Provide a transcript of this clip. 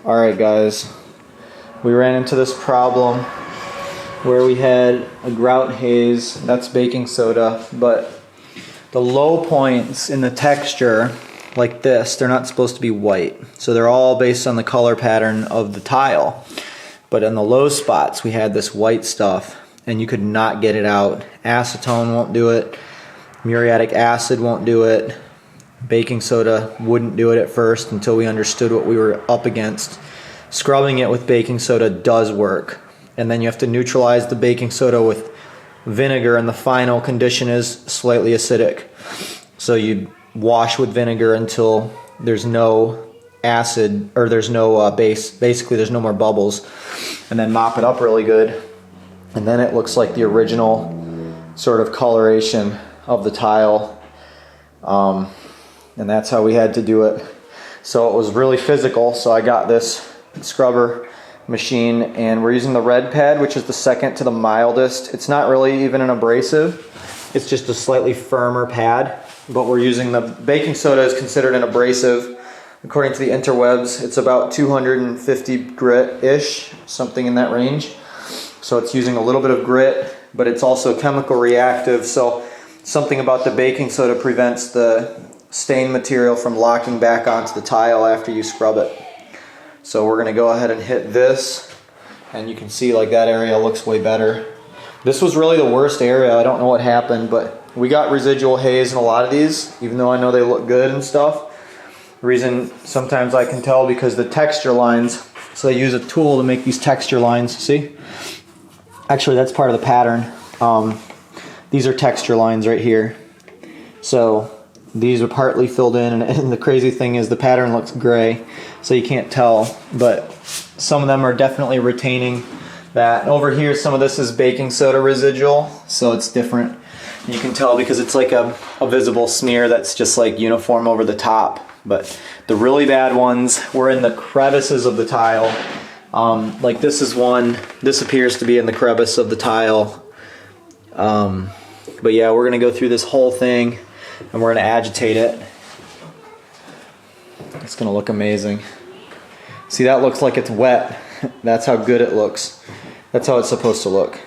Alright guys, we ran into this problem where we had a Grout haze, that's baking soda, but the low points in the texture, like this, they're not supposed to be white. So they're all based on the color pattern of the tile. But in the low spots, we had this white stuff, and you could not get it out. Acetone won't do it, muriatic acid won't do it, baking soda wouldn't do it at first until we understood what we were up against. Scrubbing it with baking soda does work. And then you have to neutralize the baking soda with vinegar, and the final condition is slightly acidic. So you wash with vinegar until there's no acid, or there's no base, basically there's no more bubbles, and then mop it up really good. And then it looks like the original sort of coloration of the tile. And that's how we had to do it. So it was really physical, so I got this scrubber machine, and we're using the red pad, which is the second to the mildest. It's not really even an abrasive, it's just a slightly firmer pad, but we're using the baking soda is considered an abrasive. According to the interwebs, it's about 250 grit-ish, something in that range. So it's using a little bit of grit, but it's also chemical reactive, so something about the baking soda prevents the stain material from locking back onto the tile after you scrub it. So we're going to go ahead and hit this, and you can see like that area looks way better. This was really the worst area. I don't know what happened, but we got residual haze in a lot of these, even though I know they look good and stuff. The reason sometimes I can tell because the texture lines, so they use a tool to make these texture lines, see? Actually, that's part of the pattern. These are texture lines right here. So these are partly filled in, and the crazy thing is the pattern looks gray, so you can't tell, but some of them are definitely retaining that. And over here, some of this is baking soda residual, so it's different. You can tell because it's like a visible smear that's just like uniform over the top. But the really bad ones were in the crevices of the tile. Like this is one, this appears to be in the crevice of the tile. But yeah, we're gonna go through this whole thing, and we're going to agitate it. It's going to look amazing. See, that looks like it's wet. That's how good it looks. That's how it's supposed to look.